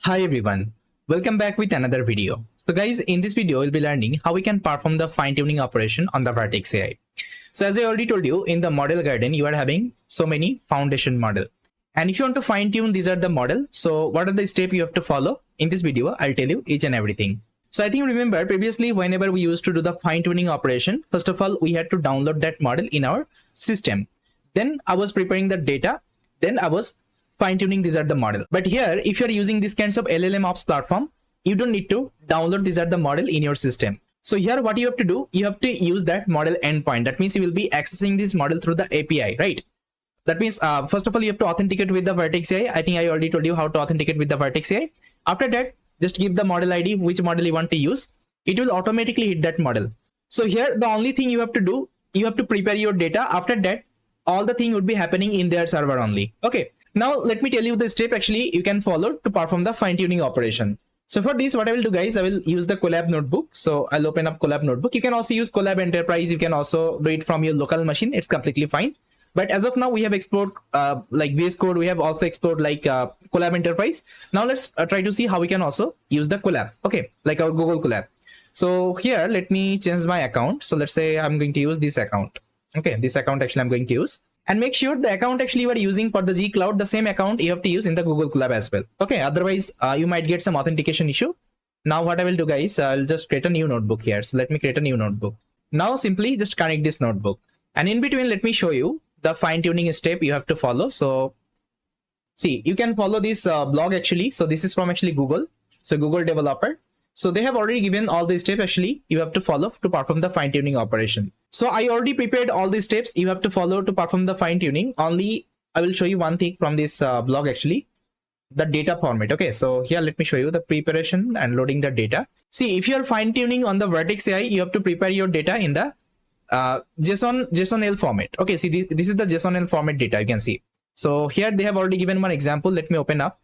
Hi everyone, welcome back with another video. So guys, in this video we'll be learning how we can perform the fine-tuning operation on the VertexAI. So as I already told you, in the model garden you are having so many foundation model, and if you want to fine-tune these are the model, so what are the steps you have to follow? In this video I'll tell you each and everything. So I think remember previously whenever we used to do the fine-tuning operation, first of all we had to download that model in our system. Then I was preparing the data, then I was fine-tuning these are the model. But here if you're using this kinds of LLMops platform, you don't need to download these are the model in your system. So here what you have to do, you have to use that model endpoint. That means you will be accessing this model through the API, right? That means first of all you have to authenticate with the VertexAI. I think I already told you how to authenticate with the VertexAI. After that, just give the model ID, which model you want to use. It will automatically hit that model. So here the only thing you have to do, you have to prepare your data. After that, all the thing would be happening in their server only. Okay. Now let me tell you the step actually you can follow to perform the fine-tuning operation. So for this, what I will do guys, I will use the Colab notebook. So I'll open up Colab notebook. You can also use Colab Enterprise. You can also do it from your local machine. It's completely fine. But as of now, we have explored like VS Code. We have also explored like Colab Enterprise. Now let's try to see how we can also use the Colab. Okay, like our Google Colab. So here, let me change my account. So let's say I'm going to use this account. Okay, this account actually I'm going to use. And make sure the account actually you are using for the G Cloud, the same account you have to use in the Google Colab as well. Okay, otherwise you might get some authentication issue. Now what I will do guys, I'll just create a new notebook here. So let me create a new notebook. Now simply just connect this notebook. And in between, let me show you the fine tuning step you have to follow. So see, you can follow this blog actually. So this is from actually Google. So Google developer. So they have already given all the steps actually you have to follow to perform the fine tuning operation. So I already prepared all the steps you have to follow to perform the fine tuning. Only I will show you one thing from this blog actually, the data format. Okay, so here let me show you the preparation and loading the data. See, if you are fine tuning on the VertexAI, you have to prepare your data in the JSON-L format. Okay, see this is the JSON-L format data you can see. So here they have already given one example. Let me open up.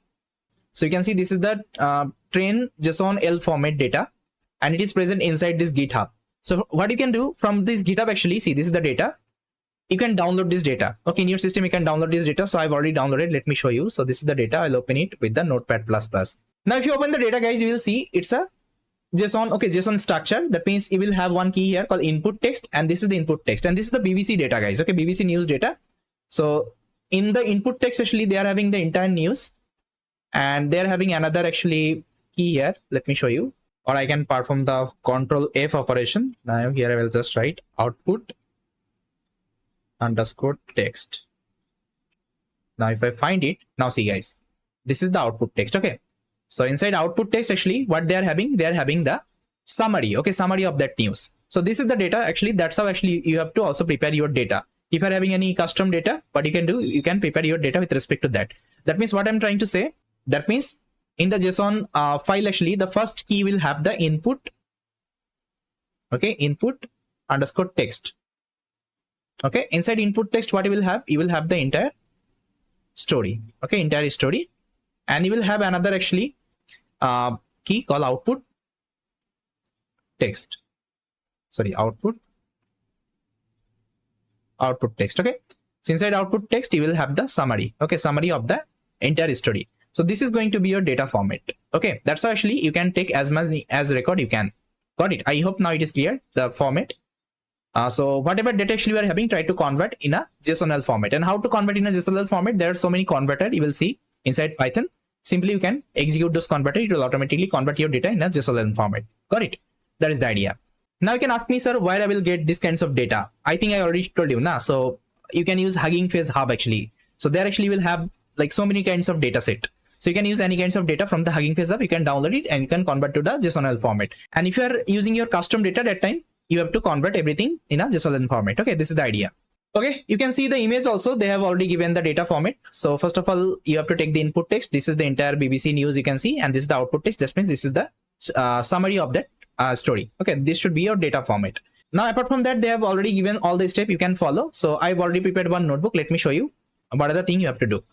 So you can see this is the train JSON-L format data, and it is present inside this GitHub. So what you can do from this GitHub actually, see this is the data. You can download this data. Okay, in your system you can download this data. So I've already downloaded. Let me show you. So this is the data. I'll open it with the Notepad++. Now if you open the data guys, you will see it's a JSON. Okay, JSON structure. That means you will have one key here called input text, and this is the input text, and this is the BBC data guys. Okay, BBC news data. So in the input text actually they are having the entire news, and they're having another actually key here. Let me show you, or I can perform the Control F operation. Now here I will just write output underscore text. Now if I find it, now see guys, this is the output text. Okay, so inside output text actually what they are having the summary. Okay, summary of that news. So this is the data actually. That's how actually you have to also prepare your data. If you're having any custom data, what you can do, you can prepare your data with respect to that. That means what I'm trying to say, that means in the JSON file actually the first key will have the input. Okay, input underscore text. Okay, inside input text what you will have the entire story. Okay, entire story, and you will have another actually key called output text. Sorry, output text. Okay, so inside output text you will have the summary. Okay, summary of the entire story. So this is going to be your data format. Okay, that's how actually you can take as much as record you can. Got it? I hope now it is clear, the format. So whatever data actually we are having, try to convert in a JSON-L format. And how to convert in a JSON-L format? There are so many converter you will see inside Python. Simply you can execute those converter. It will automatically convert your data in a JSON-L format. Got it? That is the idea. Now you can ask me, sir, where I will get this kinds of data? I think I already told you now. So you can use Hugging Face Hub actually. So there actually will have like so many kinds of data set. So you can use any kinds of data from the Hugging Face Hub. You can download it and you can convert to the JSON-L format. And if you are using your custom data, that time you have to convert everything in a JSON-L format. Okay, this is the idea. Okay, you can see the image also. They have already given the data format. So first of all, you have to take the input text. This is the entire BBC news you can see, and this is the output text. That means this is the summary of that story. Okay, this should be your data format. Now apart from that, they have already given all the steps you can follow. So I've already prepared one notebook. Let me show you what other thing you have to do.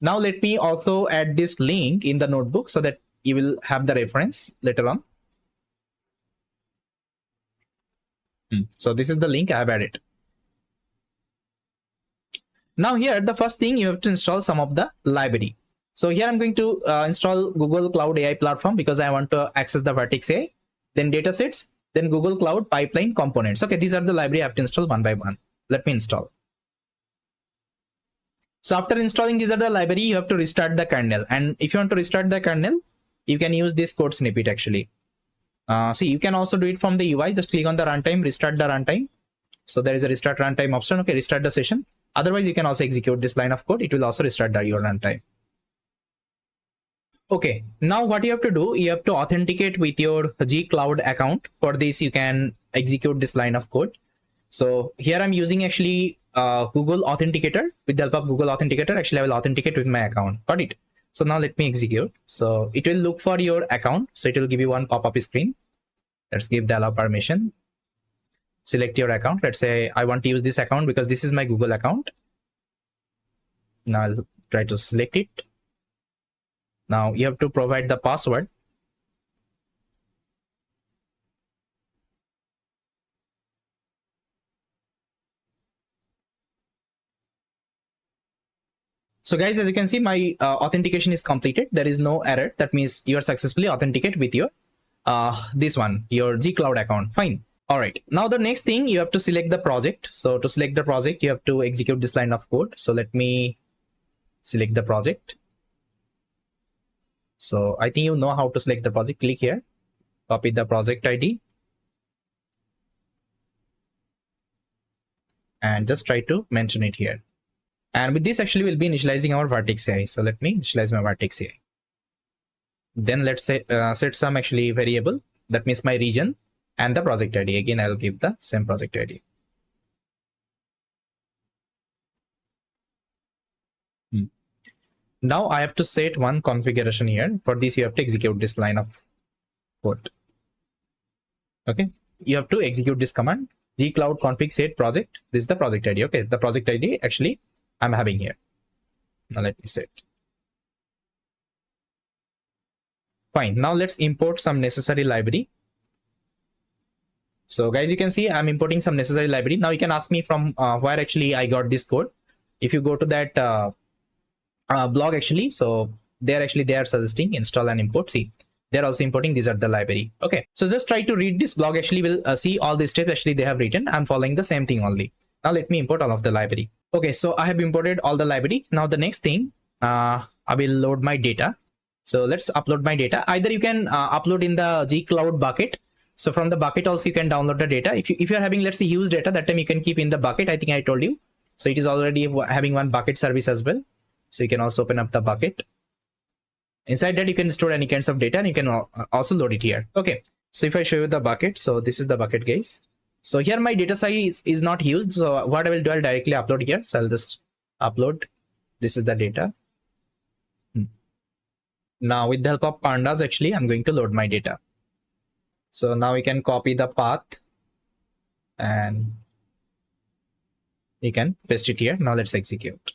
Now let me also add this link in the notebook so that you will have the reference later on. So this is the link I have added. Now here the first thing you have to install some of the library. So here I'm going to install Google Cloud AI platform because I want to access the VertexAI, then datasets, then Google Cloud Pipeline components. Okay, these are the library I have to install one by one. Let me install. So after installing these are the library, you have to restart the kernel. And if you want to restart the kernel, you can use this code snippet actually. See, you can also do it from the UI. Just click on the runtime, restart the runtime. So there is a restart runtime option. Okay, restart the session. Otherwise, you can also execute this line of code. It will also restart your runtime. Okay, now what you have to do, you have to authenticate with your G Cloud account. For this, you can execute this line of code. So here I'm using actually Google Authenticator. With the help of Google Authenticator, actually I will authenticate with my account. Got it? So now let me execute. So it will look for your account. So it will give you one pop-up screen. Let's give the allow permission. Select your account. Let's say I want to use this account because this is my Google account. Now I'll try to select it. Now you have to provide the password. So guys, as you can see, my authentication is completed. There is no error. That means you are successfully authenticated with your this one, your G Cloud account. Fine. All right. Now the next thing, you have to select the project. So to select the project, you have to execute this line of code. So let me select the project. So I think you know how to select the project. Click here, copy the project ID, and just try to mention it here. And with this, actually, we'll be initializing our VertexAI. So let me initialize my VertexAI. Then let's say set some actually variable. That means my region and the project ID. Again, I'll give the same project ID. Now I have to set one configuration here. For this, you have to execute this line of code. Okay, you have to execute this command. G Cloud config set project. This is the project ID. Okay, the project ID actually I'm having here. Now let me set. Fine. Now let's import some necessary library. So guys, you can see I'm importing some necessary library. Now you can ask me from where actually I got this code. If you go to that blog actually, so they are suggesting install and import. See, they're also importing. These are the library. Okay, so just try to read this blog. Actually, we'll see all the steps actually they have written. I'm following the same thing only. Now let me import all of the library. Okay, so I have imported all the library. Now the next thing, I will load my data. So let's upload my data. Either you can upload in the G Cloud bucket. So from the bucket also you can download the data. If you're having, let's say, huge data, that time you can keep in the bucket. I think I told you. So it is already having one bucket service as well. So you can also open up the bucket. Inside that you can store any kinds of data and you can also load it here. Okay, so if I show you the bucket, so this is the bucket, guys. So here my data size is not used. So what I will do, I'll directly upload here. So I'll just upload. This is the data. Now with the help of pandas, actually, I'm going to load my data. So now we can copy the path and you can paste it here. Now let's execute.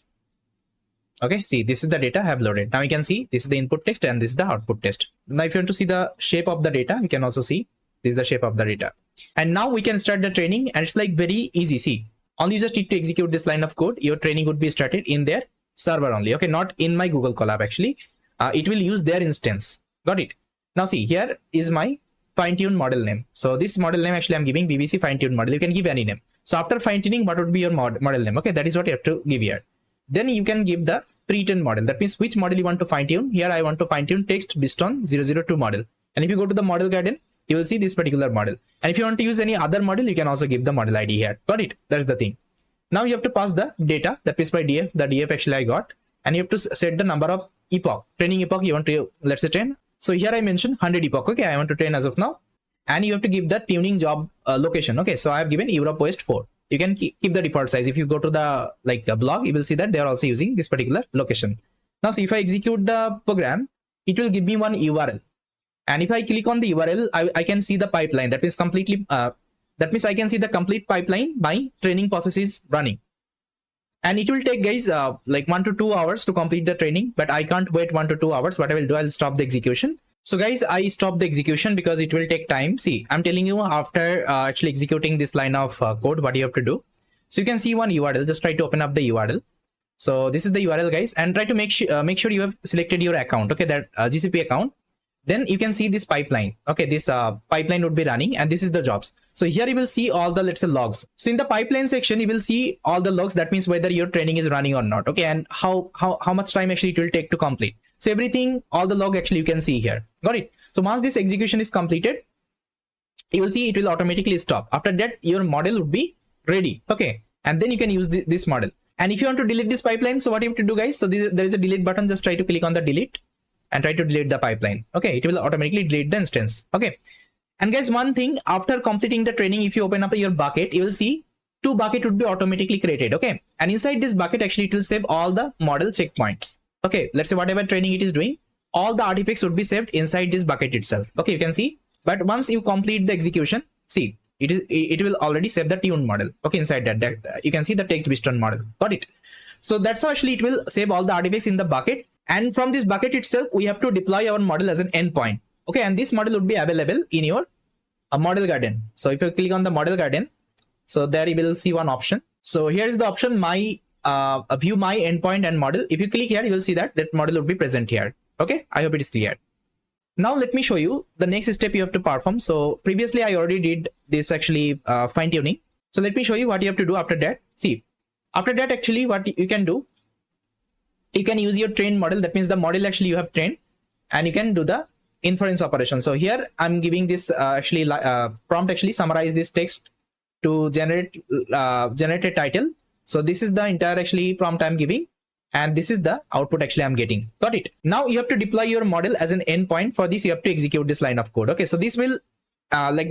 Okay, see, this is the data I have loaded. Now you can see this is the input text and this is the output text. Now if you want to see the shape of the data, you can also see this is the shape of the data. And now we can start the training, and it's like very easy. See, only you just need to execute this line of code. Your training would be started in their server only. Okay, not in my Google Colab actually. It will use their instance. Got it? Now see, here is my fine-tuned model name. So this model name actually I'm giving BBC fine-tuned model. You can give any name. So after fine-tuning, what would be your model name? Okay, that is what you have to give here. Then you can give the pre-trained model. That means which model you want to fine-tune. Here I want to fine-tune text based on 002 model. And if you go to the model garden, you will see this particular model. And if you want to use any other model, you can also give the model ID here. Got it? That's the thing. Now you have to pass the data. That is by DF. The DF actually I got. And you have to set the number of epoch. Training epoch you want to, let's say, train. So here I mentioned 100 epoch. Okay, I want to train as of now. And you have to give the tuning job location. Okay, so I have given Europe West 4. You can keep the default size. If you go to the blog, you will see that they are also using this particular location. Now see, if I execute the program, it will give me one URL. And if I click on the URL, I can see the pipeline. That means completely. That means I can see the complete pipeline. My training process is running, and it will take, guys, like 1 to 2 hours to complete the training. But I can't wait 1 to 2 hours. What I will do, I'll stop the execution. So guys, I stop the execution because it will take time. See, I'm telling you after actually executing this line of code, what you have to do. So you can see one URL. Just try to open up the URL. So this is the URL, guys, and try to make sure you have selected your account, okay, that GCP account. Then you can see this pipeline. Okay, this pipeline would be running, and this is the jobs. So here you will see all the, let's say, logs. So in the pipeline section, you will see all the logs. That means whether your training is running or not. Okay, and how much time actually it will take to complete. So everything, all the log actually you can see here. Got it? So once this execution is completed, you will see it will automatically stop. After that, your model would be ready. Okay, and then you can use this model. And if you want to delete this pipeline, so what you have to do, guys? So there is a delete button. Just try to click on the delete and try to delete the pipeline. Okay, it will automatically delete the instance. Okay, and guys, one thing, after completing the training, if you open up your bucket, you will see 2 buckets would be automatically created. Okay, and inside this bucket, actually, it will save all the model checkpoints. Okay, let's say whatever training it is doing, all the artifacts would be saved inside this bucket itself. Okay, you can see. But once you complete the execution, see, it will already save the tuned model. Okay, inside that you can see the text based on model. Got it? So that's how actually it will save all the artifacts in the bucket. And from this bucket itself, we have to deploy our model as an endpoint. Okay, and this model would be available in your model garden. So if you click on the model garden, so there you will see one option. So here is the option, my view my endpoint and model. If you click here, you will see that model would be present here. Okay, I hope it is clear. Now let me show you the next step you have to perform. So previously I already did this actually fine tuning. So let me show you what you have to do after that. See, after that actually what you can do, you can use your trained model. That means the model actually you have trained, and you can do the inference operation. So here I'm giving this prompt actually summarize this text to generate a title. So this is the entire actually prompt I'm giving, and this is the output actually I'm getting. Got it? Now you have to deploy your model as an endpoint. For this, you have to execute this line of code. Okay, so this will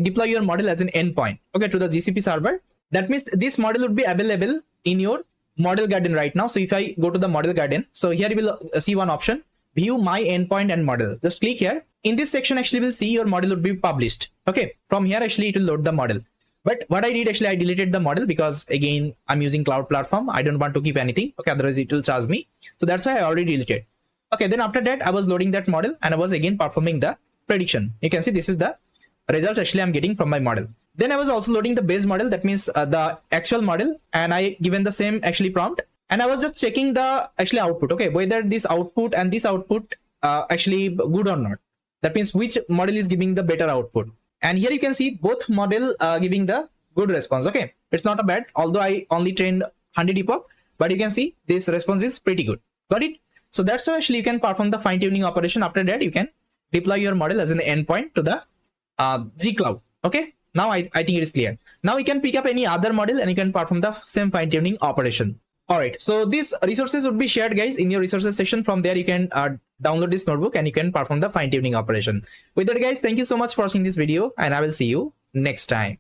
deploy your model as an endpoint, okay, to the GCP server. That means this model would be available in your model garden right now. So if I go to the model garden, so here you will see one option, view my endpoint and model. Just click here. In this section, actually we'll see your model would be published. Okay, from here actually it will load the model. But what I did actually, I deleted the model because again, I'm using cloud platform. I don't want to keep anything. Okay, otherwise it will charge me. So that's why I already deleted. Okay, then after that, I was loading that model and I was again performing the prediction. You can see this is the result actually I'm getting from my model. Then I was also loading the base model. That means the actual model, and I given the same actually prompt, and I was just checking the actually output. Okay, whether this output and this output actually good or not. That means which model is giving the better output. And here you can see both model giving the good response. Okay, it's not a bad, although I only trained 100 epoch, but you can see this response is pretty good. Got it? So that's how actually you can perform the fine tuning operation. After that, you can deploy your model as an endpoint to the G Cloud. Okay, now I think it is clear. Now you can pick up any other model and you can perform the same fine tuning operation. All right, so these resources would be shared, guys, in your resources section. From there, you can download this notebook and you can perform the fine tuning operation. With that, guys, thank you so much for watching this video, and I will see you next time.